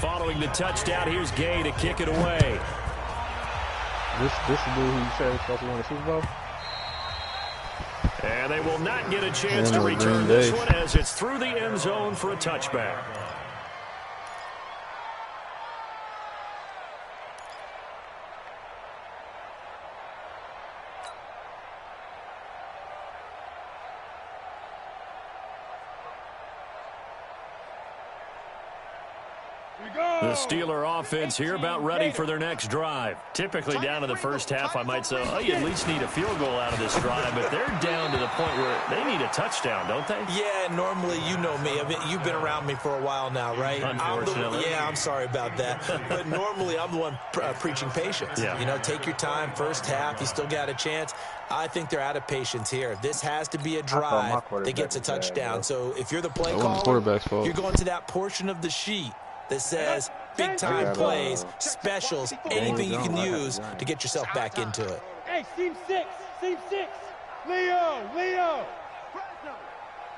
Following the touchdown, here's Gay to kick it away. This is the dude who said he's supposed to win the Super Bowl? And they will not get a chance to return this one as it's through the end zone for a touchback. The Steeler offense here about ready for their next drive. Typically down in the first half, I might say, oh, you at least need a field goal out of this drive, but they're down to the point where they need a touchdown, don't they? Yeah, normally, you know me. I mean, you've been around me for a while now, right? Unfortunately. I'm sorry about that. But normally, I'm the one preaching patience. Yeah. You know, take your time. First half, you still got a chance. I think they're out of patience here. This has to be a drive that gets a touchdown. So if you're the play caller, you're going to that portion of the sheet that says big-time plays, specials, anything you can use to get yourself back into it. Hey, Team 6. Leo.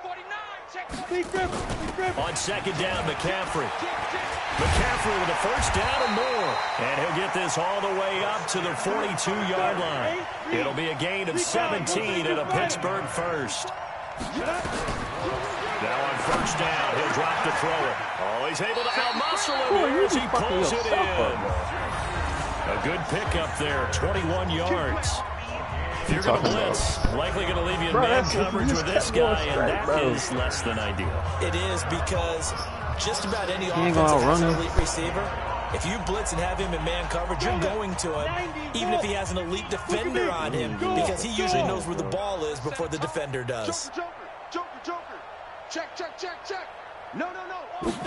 49, check. On 2nd down, McCaffrey. McCaffrey with a first down and more. And he'll get this all the way up to the 42-yard line. It'll be a gain of 17 and a Pittsburgh first. Now on 1st down, he'll drop to throw it. Oh, he's able to outmuscle him here as he pulls it in. A good pickup there, 21 yards. If you're going to blitz, likely going to leave you in man coverage with this guy, and that is less than ideal. It is because just about any offense that has an elite receiver, if you blitz and have him in man coverage, you're going to him, even if he has an elite defender on him, because he usually knows where the ball is before the defender does. Joker. Check. No. On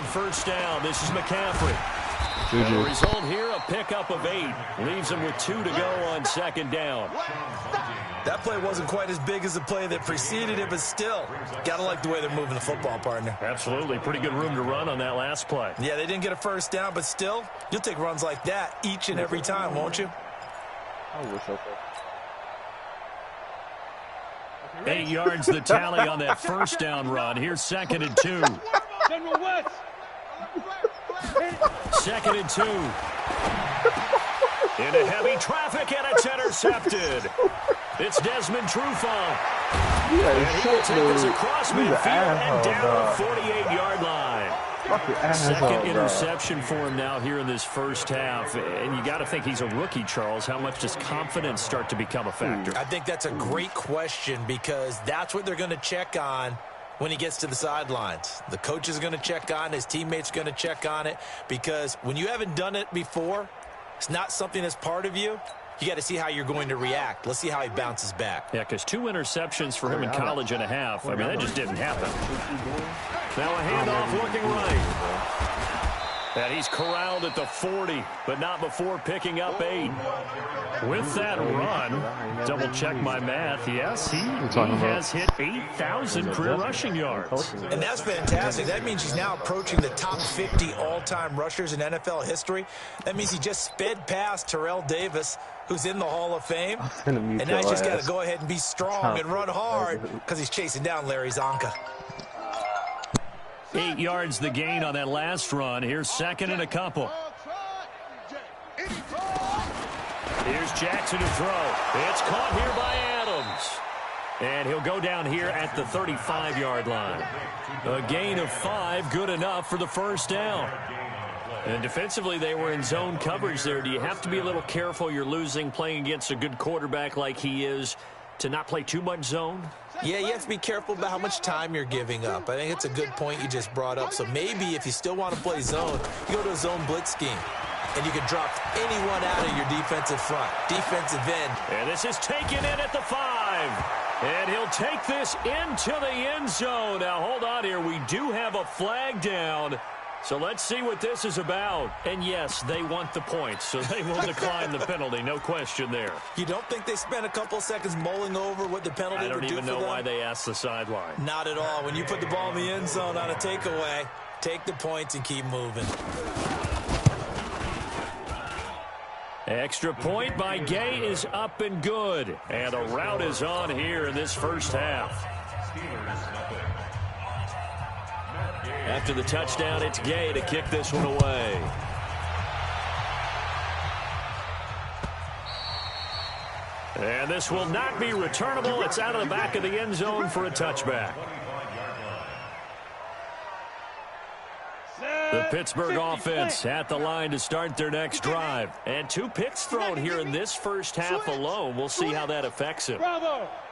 1st down, this is McCaffrey. And the result here, a pickup of 8. Leaves him with 2 to go on second down. That play wasn't quite as big as the play that preceded it, but still, got to like the way they're moving the football, partner. Absolutely. Pretty good room to run on that last play. Yeah, they didn't get a first down, but still, you'll take runs like that each and every time, won't you? I wish I could. 8 yards the tally on that first down run. Here's 2nd and 2. General West. 2nd and 2. Into heavy traffic, and it's intercepted. It's Desmond Trufant. And he will take this across midfield and down the 48-yard line. Second interception for him now here in this first half. And you got to think he's a rookie, Charles. How much does confidence start to become a factor? I think that's a great question because that's what they're going to check on when he gets to the sidelines. The coach is going to check on, his teammates are going to check on it, because when you haven't done it before, it's not something that's part of you. You got to see how you're going to react. Let's see how he bounces back. Yeah, because 2 interceptions for him in college and a half. I mean, that just didn't happen. Now a handoff looking right. And he's corralled at the 40, but not before picking up 8. With that run, double-check my math, yes, he has hit 8,000 career rushing yards. And that's fantastic. That means he's now approaching the top 50 all-time rushers in NFL history. That means he just sped past Terrell Davis, who's in the Hall of Fame. And now he's just got to go ahead and be strong and run hard because he's chasing down Larry Zonka. 8 yards the gain on that last run. Here's 2nd and a couple. Here's Jackson to throw. It's caught here by Adams. And he'll go down here at the 35-yard line. A gain of 5, good enough for the first down. And defensively, they were in zone coverage there. Do you have to be a little careful? You're losing, playing against a good quarterback like he is, to not play too much zone? Yeah, you have to be careful about how much time you're giving up. I think it's a good point you just brought up. So maybe if you still want to play zone, you go to a zone blitz scheme. And you can drop anyone out of your defensive front, defensive end. And this is taken in at the 5. And he'll take this into the end zone. Now, hold on here. We do have a flag down. So let's see what this is about. And, yes, they want the points, so they will decline the penalty. No question there. You don't think they spent a couple seconds mulling over what the penalty would do for them? I don't even know why they asked the sideline. Not at all. When you put the ball in the end zone on a takeaway, take the points and keep moving. Extra point by Gay is up and good. And a rout is on here in this first half. After the touchdown, it's Gay to kick this one away. And this will not be returnable. It's out of the back of the end zone for a touchback. The Pittsburgh offense at the line to start their next drive. And 2 picks thrown here in this first half alone. We'll see how that affects him.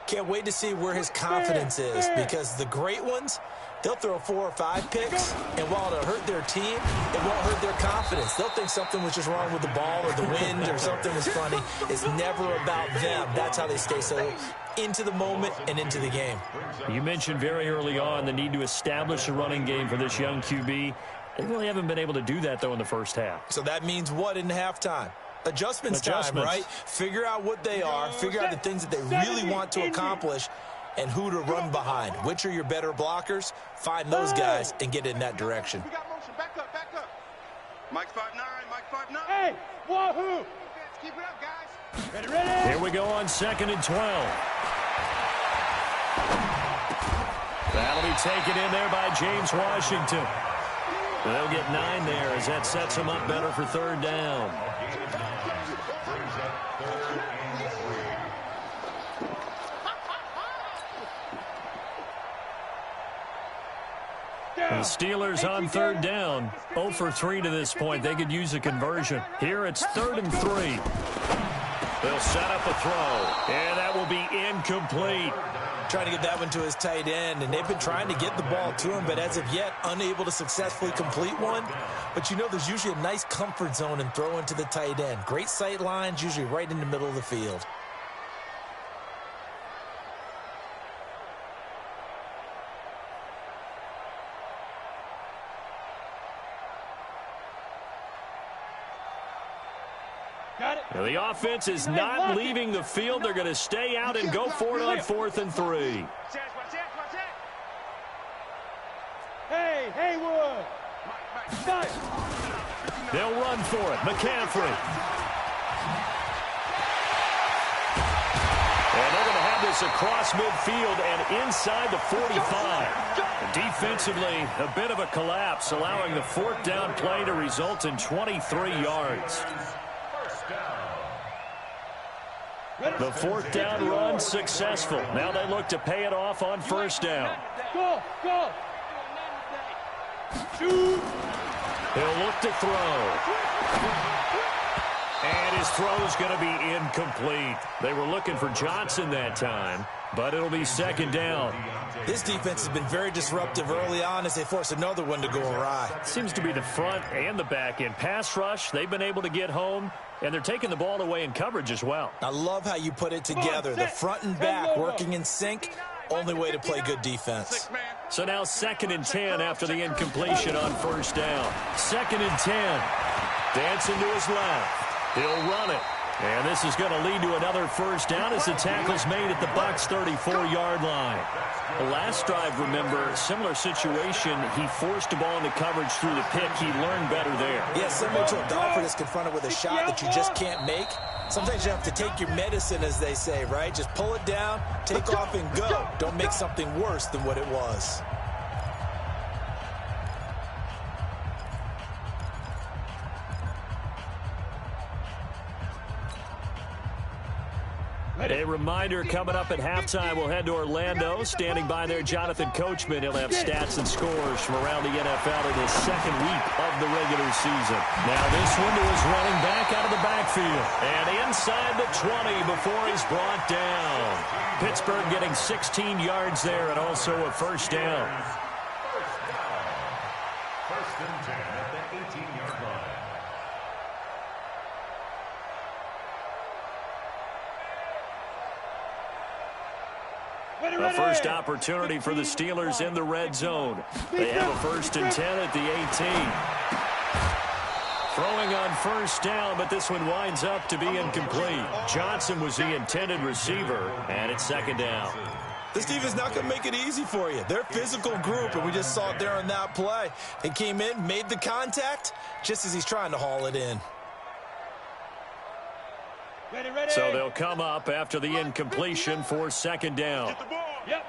Can't wait to see where his confidence is, because the great ones, they'll throw 4 or 5 picks, and while it'll hurt their team, it won't hurt their confidence. They'll think something was just wrong with the ball or the wind or something was funny. It's never about them. That's how they stay so into the moment and into the game. You mentioned very early on the need to establish a running game for this young QB. They really haven't been able to do that, though, in the first half. So that means what in halftime? Adjustments time, right? Figure out what they are, figure out the things that they really want to accomplish, and who to run behind. Which are your better blockers? Find those guys and get in that direction. We got motion. Back up, back up. Mike 5'9", Mike 5'9". Hey, wahoo! Keep it up, guys. Ready, ready. Here we go on 2nd and 12. That'll be taken in there by James Washington. They'll get 9 there as that sets them up better for 3rd down. The Steelers on 3rd down. 0 for 3 to this point. They could use a conversion. Here it's 3rd and 3. They'll set up a throw, and that will be incomplete. Trying to get that one to his tight end, and they've been trying to get the ball to him, but as of yet, unable to successfully complete one. But you know, there's usually a nice comfort zone and throw into the tight end. Great sight lines, usually right in the middle of the field. Now the offense is not leaving the field. They're going to stay out and go for it on 4th and 3. Hey, Haywood! They'll run for it. McCaffrey. And they're going to have this across midfield and inside the 45. Defensively, a bit of a collapse, allowing the 4th down play to result in 23 yards. The 4th down run successful. Now they look to pay it off on 1st down. Go! Shoot! He'll look to throw. And his throw is going to be incomplete. They were looking for Johnson that time, but it'll be 2nd down. This defense has been very disruptive early on as they force another one to go awry. Seems to be the front and the back end. Pass rush, they've been able to get home, and they're taking the ball away in coverage as well. I love how you put it together. The front and back working in sync. Only way to play good defense. So now 2nd and 10 after the incompletion on 1st down. 2nd and 10. Dancing to his left. He'll run it. And this is going to lead to another 1st down as the tackle's made at the Bucs 34-yard line. The last drive, remember, similar situation. He forced the ball into coverage through the pick. He learned better there. Yeah, similar to a golfer that's confronted with a shot that you just can't make. Sometimes you have to take your medicine, as they say, right? Just pull it down, take off, and go. Don't make something worse than what it was. A reminder, coming up at halftime, we'll head to Orlando. Standing by there, Jonathan Coachman. He'll have stats and scores from around the NFL in his 2nd week of the regular season. Now this one is running back out of the backfield. And inside the 20 before he's brought down. Pittsburgh getting 16 yards there and also a 1st down. 1st and 10 at the 18-yard line. A first opportunity for the Steelers in the red zone. They have a 1st and 10 at the 18. Throwing on 1st down, but this one winds up to be incomplete. Johnson was the intended receiver, and it's 2nd down. This defense is not going to make it easy for you. They're a physical group, and we just saw it there on that play. They came in, made the contact, just as he's trying to haul it in. Ready. So they'll come up after the incompletion for 2nd down. Yep.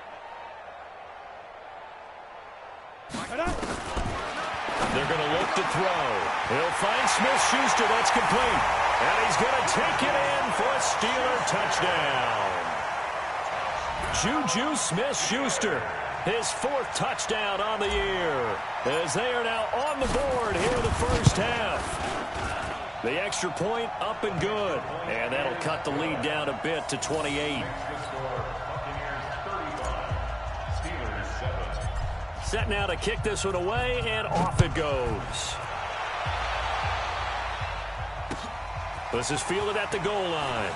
They're going to look to throw. He'll find Smith-Schuster. That's complete. And he's going to take it in for a Steeler touchdown. Juju Smith-Schuster, his 4th touchdown on the year, as they are now on the board here in the 1st half. The extra point up and good, and that'll cut the lead down a bit to 28. Set now to kick this one away, and off it goes. This is fielded at the goal line.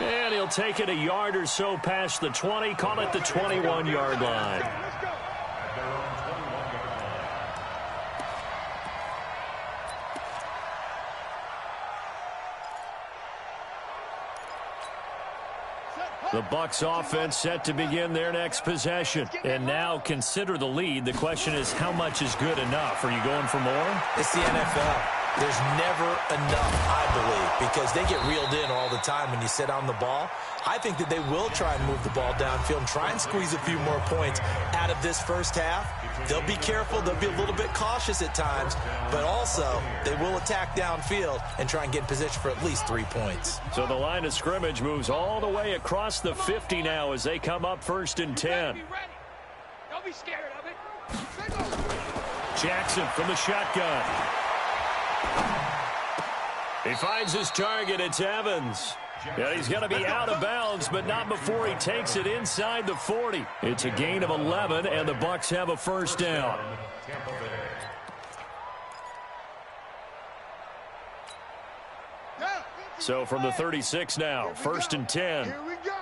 And he'll take it a yard or so past the 20, call it the 21-yard line. The Bucs offense set to begin their next possession. And now consider the lead. The question is, how much is good enough? Are you going for more? It's the NFL. There's never enough, I believe, because they get reeled in all the time when you sit on the ball. I think that they will try and move the ball downfield and try and squeeze a few more points out of this 1st half. They'll be careful. They'll be a little bit cautious at times, but also they will attack downfield and try and get in position for at least 3 points. So the line of scrimmage moves all the way across the 50 now as they come up 1st and 10. Don't be scared of it. Jackson from the shotgun. He finds his target. It's Evans. Yeah, he's going to be out of bounds, but not before he takes it inside the 40. It's a gain of 11, and the Bucs have a 1st down. So from the 36 now, 1st and 10. Here we go.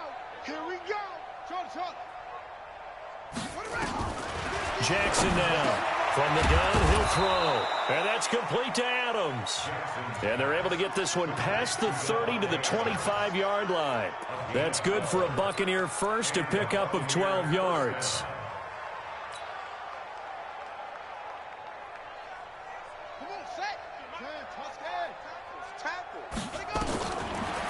Jackson now. from the downhill throw. And that's complete to Adams. And they're able to get this one past the 30 to the 25-yard line. That's good for a Buccaneer first, a pickup of 12 yards.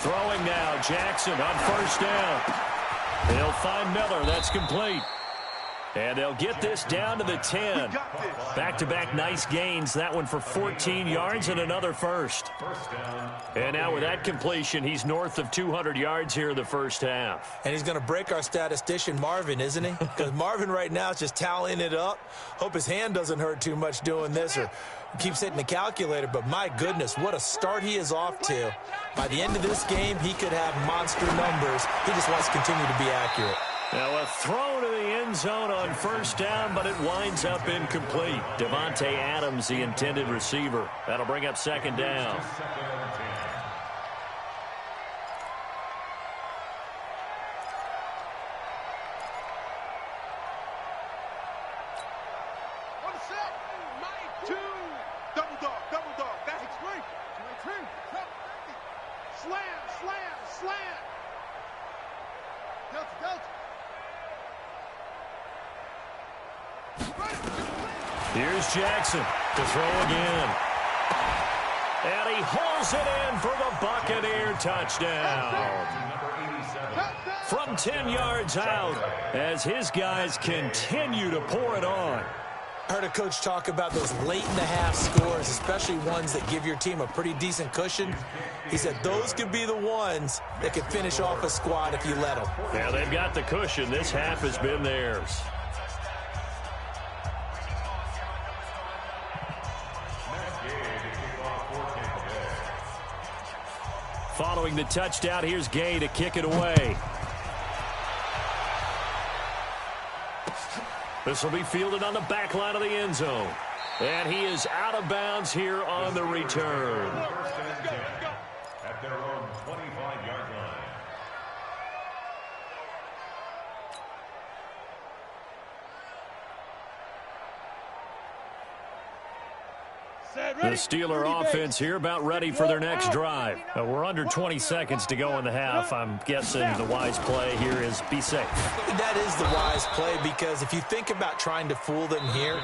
Throwing now, Jackson on first down. They'll find Miller. That's complete. And they'll get this down to the 10. Back-to-back nice gains. That one for 14 yards and another first. And now with that completion, he's north of 200 yards here in the first half. And he's going to break our statistician Marvin, isn't he? Because Marvin right now is just tallying it up. Hope his hand doesn't hurt too much doing this or keeps hitting the calculator. But my goodness, what a start he is off to. By the end of this game, he could have monster numbers. He just wants to continue to be accurate. Now a throw to the end zone on first down, but it winds up incomplete. Devontae Adams, the intended receiver. That'll bring up second down. Here's Jackson to throw again. And he hauls it in for the Buccaneer touchdown. From 10 yards out as his guys continue to pour it on. I heard a coach talk about those late-in-the-half scores, especially ones that give your team a pretty decent cushion. He said those could be the ones that could finish off a squad if you let them. Yeah, they've got the cushion. This half has been theirs. Following the touchdown, here's Gay to kick it away. This will be fielded on the back line of the end zone. And he is out of bounds here on the return. At their own 25-yard line. The Steeler offense here about ready for their next drive. We're under 20 seconds to go in the half. I'm guessing the wise play here is be safe. That is the wise play because if you think about trying to fool them here,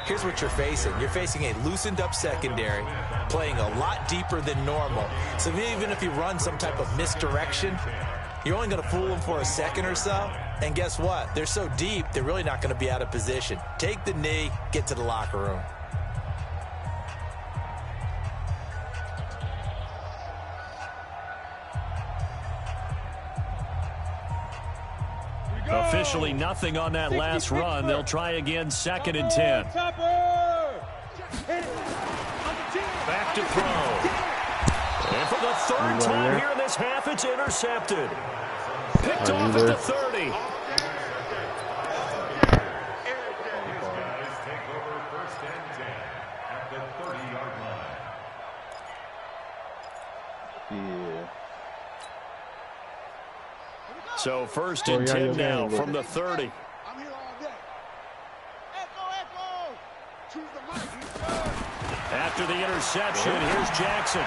here's what you're facing. You're facing a loosened up secondary, playing a lot deeper than normal. So even if you run some type of misdirection, you're only going to fool them for a second or so. And guess what? They're so deep, they're really not going to be out of position. Take the knee, get to the locker room. Officially nothing on that last run. They'll try again, 2nd and 10. Back to throw. And for the third time here in this half, it's intercepted. Picked off at the 30. So 1st and 10 now from the 30. After the interception, here's Jackson.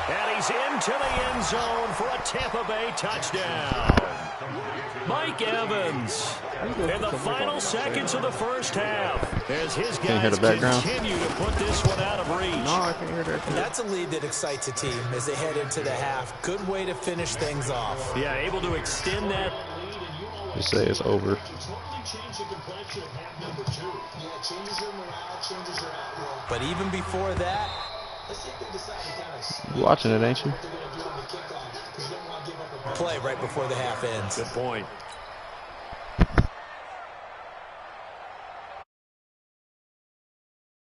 And he's into the end zone for a Tampa Bay touchdown. Mike Evans in the final seconds of the first half as his guys continue to put this one out of reach. No, I can't hear that. That's a lead that excites a team as they head into the half. Good way to finish things off. Yeah, able to extend that. Just say it's over. But even before that, You watching it, ain't you? play right before the half ends. Good point.